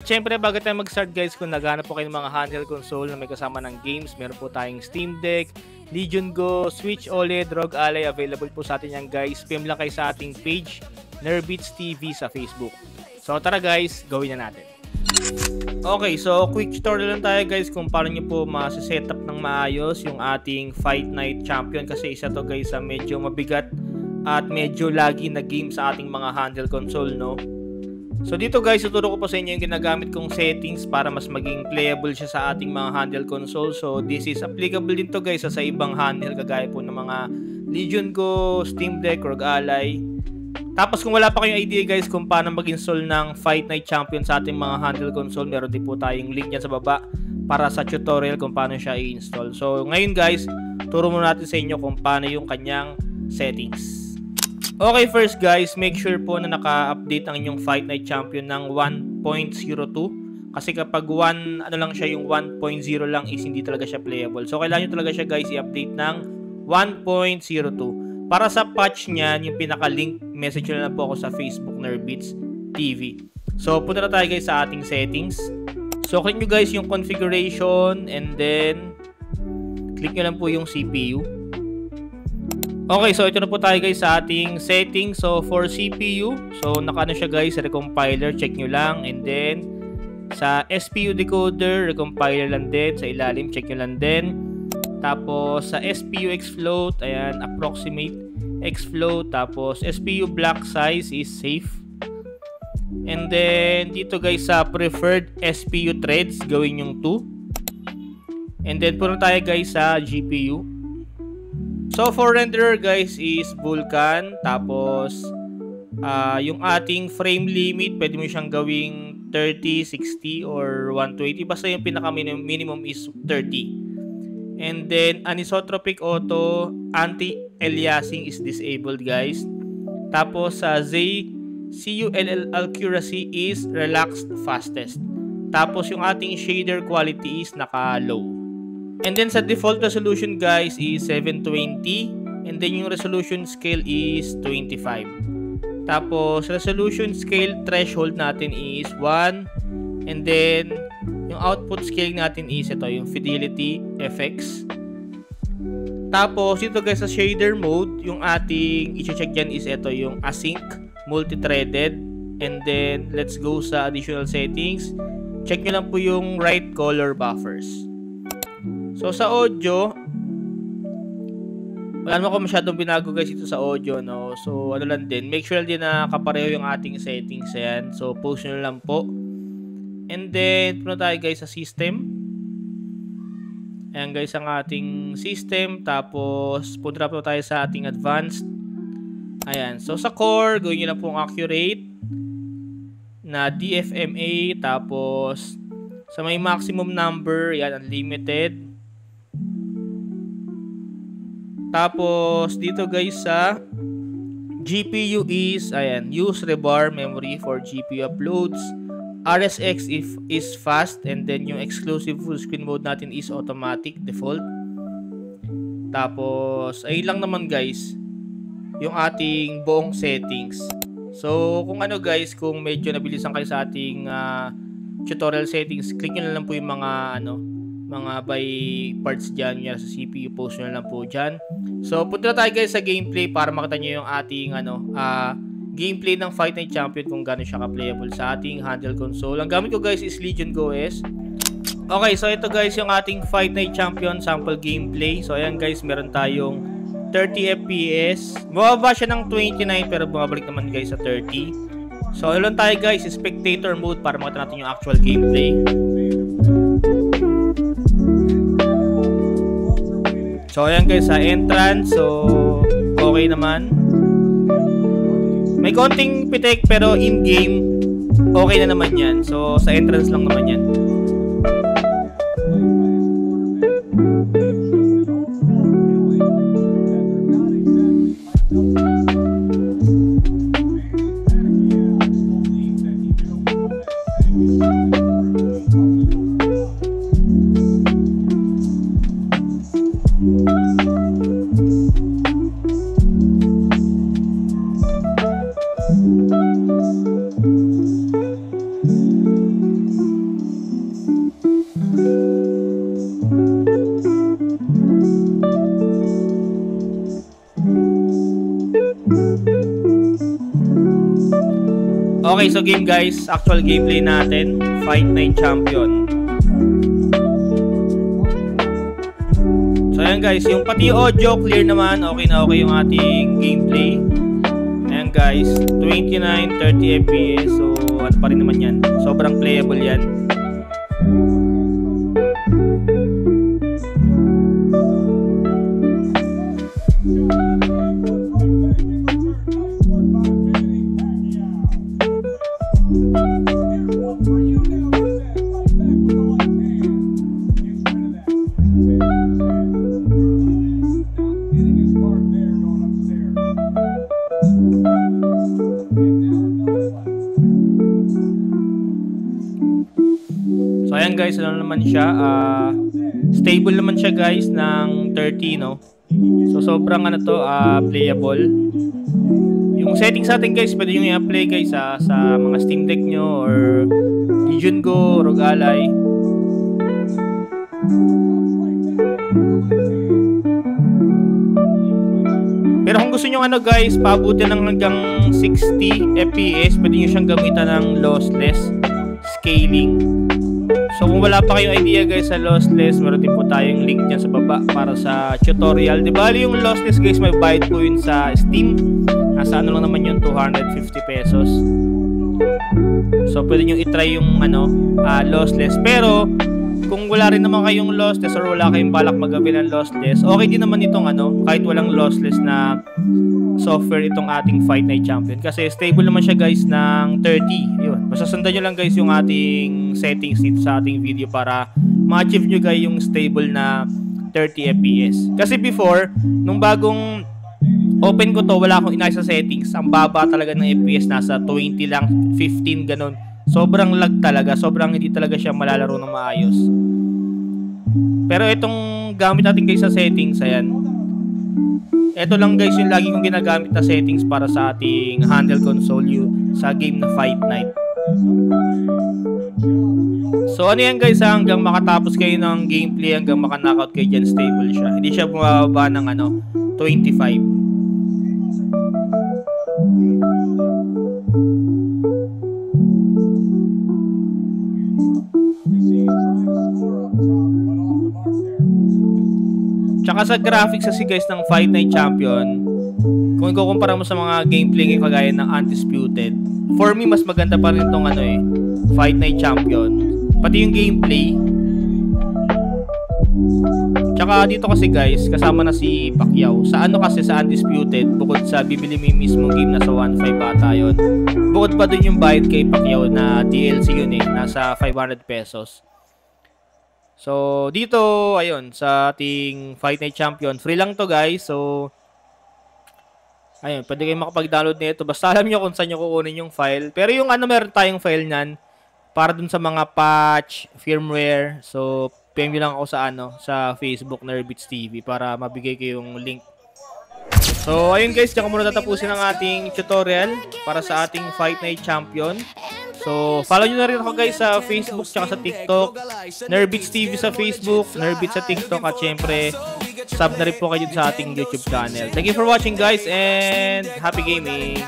syempre, bago tayo mag-start guys, kung naghanap po kayo ng mga handheld console na may kasama ng games, meron po tayong Steam Deck, Legion Go, Switch OLED, ROG Ally, available po sa atin yan guys. PM lang kayo sa ating page, Nerbeats TV sa Facebook. So tara guys, gawin na natin. Okay, so quick tutorial lang tayo guys kung paano nyo po ma-setup ng maayos yung ating Fight Night Champion, kasi isa to guys sa medyo mabigat at medyo lagi na game sa ating mga handheld console, no? So dito guys, tuturo ko po sa inyo yung ginagamit kong settings para mas maging playable siya sa ating mga handheld console. So this is applicable din to guys sa ibang handheld kagaya po ng mga Legion Go, Steam Deck, ROG Ally. Tapos kung wala pa kayong idea guys kung paano mag-install ng Fight Night Champion sa ating mga handheld console, meron din po tayong link dyan sa baba para sa tutorial kung paano siya i-install. So ngayon guys, turo muna natin sa inyo kung paano yung kanyang settings. Okay, first guys, make sure po na naka-update ang inyong Fight Night Champion ng 1.02. Kasi kapag 1, ano lang siya, yung 1.0 lang is hindi talaga siya playable. So kailangan nyo talaga siya guys i-update ng 1.02. Para sa patch niyan, yung pinaka-link, message na lang po ako sa Facebook Nerbeats TV. So punta na tayo guys sa ating settings. So click nyo guys yung configuration and then click nyo lang po yung CPU. Okay, so ito na po tayo guys sa ating settings. So for CPU, so nakaano siya guys, recompiler, check nyo lang. And then sa SPU decoder, recompiler lang din. Sa ilalim, check nyo lang din. Tapos sa SPU exfloat, ayan, approximate exfloat. Tapos SPU block size is safe. And then dito guys sa preferred SPU threads, gawin yung 2. And then punta tayo guys sa GPU. So for renderer guys is Vulkan. Tapos yung ating frame limit, pwede mo siyang gawing 30, 60 or 120. Basta yung pinaka minimum is 30. And then anisotropic auto, anti-aliasing is disabled guys. Tapos sa CULL accuracy is relaxed fastest. Tapos yung ating shader quality is naka-low. And then sa default resolution guys is 720. And then yung resolution scale is 25. Tapos resolution scale threshold natin is 1. And then yung output scale natin is ito, yung Fidelity FX. Tapos dito guys sa shader mode, yung ating i-check dyan is ito, yung async multi-threaded. And then let's go sa additional settings. Check nyo lang po yung right color buffers. So sa audio, wala naman ko masyadong binago guys ito sa audio, no? So ano lang din, make sure din na kapareho yung ating settings yan. So post nyo lang po. And then punta tayo guys sa system. Ayan guys ang ating system. Tapos punta po tayo sa ating advanced. Ayan, so sa core, gawin nyo lang pong accurate na DFMA. Tapos sa may maximum number, yan, unlimited. Tapos dito guys sa GPU is, ayan, use rebar memory for GPU uploads. RSX is fast. And then yung exclusive full screen mode natin is automatic default. Tapos ay lang naman guys yung ating buong settings. So kung ano guys, kung medyo nabilisan kayo sa ating tutorial settings, click nyo lang po yung mga mga by parts dyan, yung sa CPU, post nyo lang po dyan. So punta na tayo guys sa gameplay para makita nyo yung ating gameplay ng Fight Night Champion, kung gano'n siya ka-playable sa ating handheld console. Ang gamit ko guys is Legion Go S. Okay, so ito guys yung ating Fight Night Champion sample gameplay. So ayan guys, meron tayong 30 FPS. Bumaba siya ng 29 pero bumabalik naman guys sa 30. So ilan tayo guys, spectator mode para makita natin yung actual gameplay. So ayan guys sa entrance, so okay naman. May konting pitik pero in game okay na naman yan. So sa entrance lang naman yan. Okay, so game guys, actual gameplay natin, Fight Night Champion. So ayan guys, yung pati audio clear naman, okay na okay yung ating gameplay. Ayan guys, 29, 30 FPS, so ano pa rin naman yan, sobrang playable yan. So ayan guys, ano naman siya, stable naman siya guys ng 30, no? So sobrang ano to, playable. Yung settings natin guys, pwede nyo i-apply guys sa mga Steam Deck nyo or Legion Go, ROG Ally. Pero kung gusto nyo ano guys, paabutin ng hanggang 60 FPS, pwede nyo siyang gamitan ng lossless scaling. So kung wala pa kayong idea guys sa lossless, meron din po tayong link dyan sa baba para sa tutorial. Di bali yung lossless guys, may bayad po yun sa Steam. Nasa ano lang naman yun, 250 pesos. So pwede nyo itry yung lossless. Pero kung wala rin naman kayong lossless or wala kayong balak mag-avail ng lossless, okay din naman itong kahit walang lossless na software itong ating Fight Night Champion. Kasi stable naman siya guys ng 30. Yun. Basta sundan nyo lang guys yung ating settings dito sa ating video para ma-achieve nyo guys yung stable na 30 FPS. Kasi before, nung bagong open ko to, wala akong inay sa settings. Ang baba talaga ng FPS, nasa 20 lang, 15 ganun. Sobrang lag talaga, sobrang hindi talaga siya malalaro ng maayos. Pero itong gamit natin guys sa settings, ayan. Ito lang guys yung lagi kong ginagamit na settings para sa ating handheld console sa game na Fight Night. So ano yan guys, hanggang makatapos kayo ng gameplay, hanggang maka-knockout kayo dyan, stable siya. Hindi siya bumababa ng 25. Tsaka sa graphics kasi guys ng Fight Night Champion, kung ikukumpara mo sa mga gameplay kagaya ng Undisputed, for me mas maganda pa rin itong Fight Night Champion. Pati yung gameplay. Tsaka dito kasi guys, kasama na si Pacquiao. Sa kasi sa Undisputed, bukod sa bibili mo yung mismong game, nasa 1.5 bata yun. Bukod pa dun yung bayad kay Pacquiao na DLC yun nasa 500 pesos. So, dito, ayun, sa ating Fight Night Champion, free lang to guys. So, ayun, pwede kayong makapag-download nito. Basta alam nyo kung saan nyo kukunin yung file. Pero yung meron tayong file nyan para dun sa mga patch, firmware. So, PM nyo lang ako sa Facebook Nerbits TV para mabigay ko yung link. So, ayun guys, diyan ko muna tatapusin ang ating tutorial para sa ating Fight Night Champion. So, follow nyo na rin ako guys sa Facebook tsaka sa TikTok. Nerbits TV sa Facebook, Nerbits sa TikTok, at syempre, sub na rin po kayo sa ating YouTube channel. Thank you for watching guys, and happy gaming!